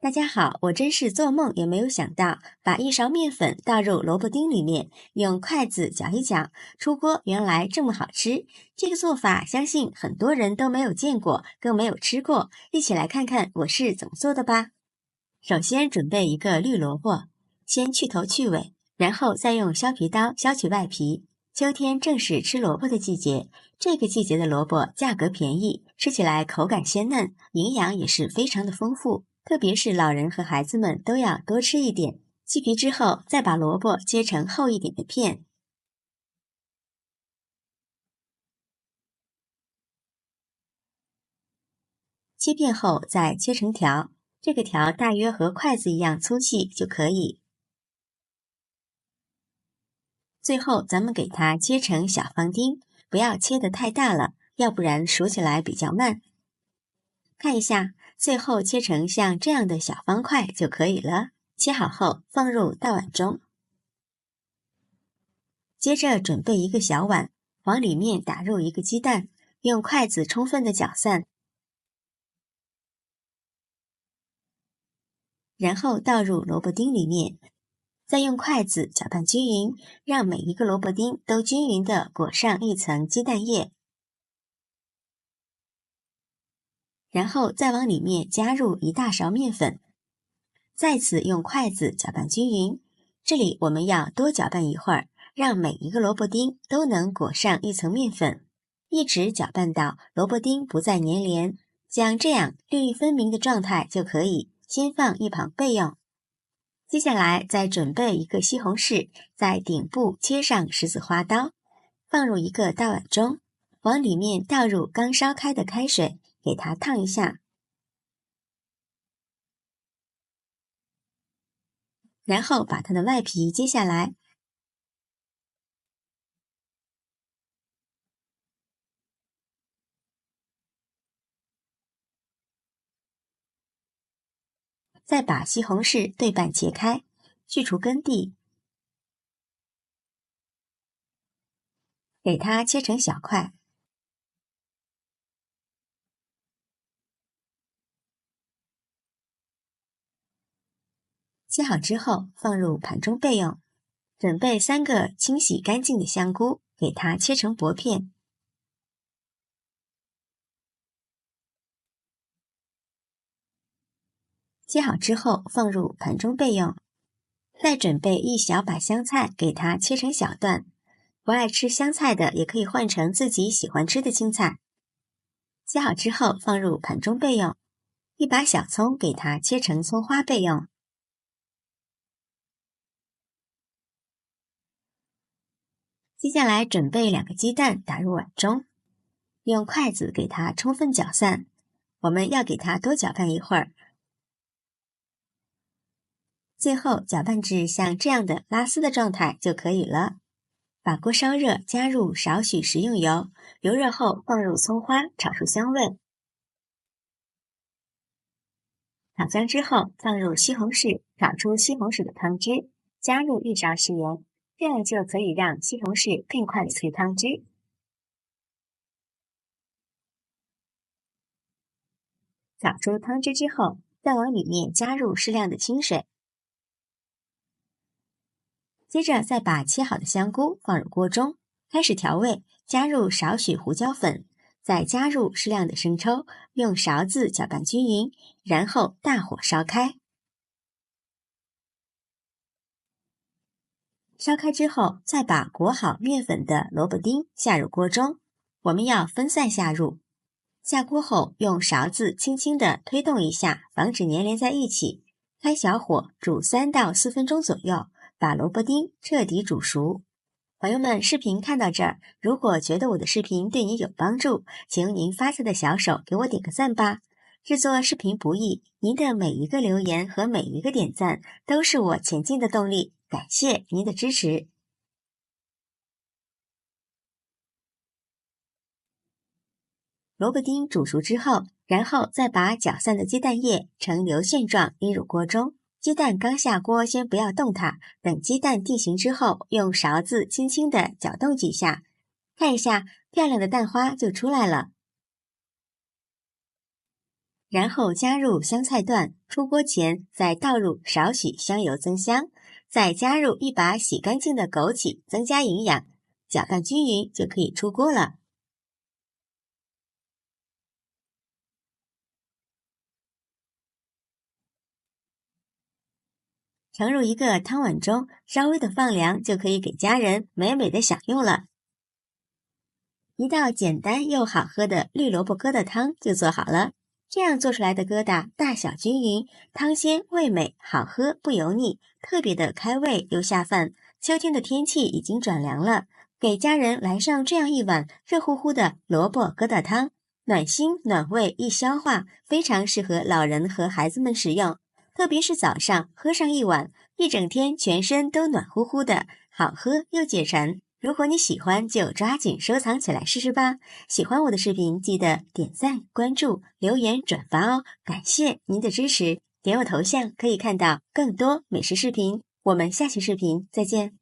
大家好，我真是做梦也没有想到，把一勺面粉倒入萝卜丁里面，用筷子搅一搅，出锅原来这么好吃。这个做法相信很多人都没有见过，更没有吃过。一起来看看我是怎么做的吧。首先准备一个绿萝卜，先去头去尾，然后再用削皮刀削去外皮。秋天正是吃萝卜的季节，这个季节的萝卜价格便宜，吃起来口感鲜嫩，营养也是非常的丰富。特别是老人和孩子们都要多吃一点。去皮之后，再把萝卜切成厚一点的片，切片后再切成条，这个条大约和筷子一样粗细就可以。最后咱们给它切成小方丁，不要切得太大了，要不然熟起来比较慢。看一下，最后切成像这样的小方块就可以了。切好后放入大碗中。接着准备一个小碗，往里面打入一个鸡蛋，用筷子充分的搅散，然后倒入萝卜丁里面，再用筷子搅拌均匀，让每一个萝卜丁都均匀地裹上一层鸡蛋液，然后再往里面加入一大勺面粉，再次用筷子搅拌均匀。这里我们要多搅拌一会儿，让每一个萝卜丁都能裹上一层面粉，一直搅拌到萝卜丁不再粘连，像这样粒粒分明的状态就可以，先放一旁备用。接下来再准备一个西红柿，在顶部切上十字花刀，放入一个大碗中，往里面倒入刚烧开的开水，给它烫一下，然后把它的外皮揭下来，再把西红柿对半切开，去除根蒂，给它切成小块。切好之后放入盘中备用。准备3个清洗干净的香菇，给它切成薄片。切好之后放入盘中备用。再准备一小把香菜，给它切成小段。不爱吃香菜的也可以换成自己喜欢吃的青菜。切好之后放入盘中备用。一把小葱，给它切成葱花备用。接下来准备2个鸡蛋，打入碗中，用筷子给它充分搅散。我们要给它多搅拌一会儿，最后搅拌至像这样的拉丝的状态就可以了。把锅烧热，加入少许食用油，油热后放入葱花，炒出香味。炒香之后放入西红柿，炒出西红柿的汤汁，加入1勺食盐，这样就可以让西红柿更快的萃汤汁。炒出汤汁之后，再往里面加入适量的清水，接着再把切好的香菇放入锅中，开始调味，加入少许胡椒粉，再加入适量的生抽，用勺子搅拌均匀，然后大火烧开。烧开之后，再把裹好面粉的萝卜丁下入锅中，我们要分散下入。下锅后，用勺子轻轻地推动一下，防止粘连在一起。开小火煮3到4分钟左右，把萝卜丁彻底煮熟。朋友们，视频看到这儿，如果觉得我的视频对你有帮助，请您发财的小手给我点个赞吧。制作视频不易，您的每一个留言和每一个点赞都是我前进的动力，感谢您的支持。萝卜丁煮熟之后，然后再把搅散的鸡蛋液呈流线状滴入锅中。鸡蛋刚下锅，先不要动它，等鸡蛋定型之后，用勺子轻轻地搅动几下，看一下，漂亮的蛋花就出来了。然后加入香菜段，出锅前再倒入少许香油增香，再加入一把洗干净的枸杞，增加营养，搅拌均匀就可以出锅了。盛入一个汤碗中，稍微的放凉，就可以给家人美美的享用了。一道简单又好喝的绿萝卜疙瘩汤就做好了。这样做出来的疙瘩大小均匀，汤鲜味美，好喝不油腻，特别的开胃又下饭。秋天的天气已经转凉了，给家人来上这样一碗热乎乎的萝卜疙瘩汤，暖心暖胃易消化，非常适合老人和孩子们食用。特别是早上喝上一碗，一整天全身都暖乎乎的，好喝又解馋。如果你喜欢，就抓紧收藏起来试试吧。喜欢我的视频，记得点赞、关注、留言、转发哦！感谢您的支持，点我头像可以看到更多美食视频。我们下期视频再见。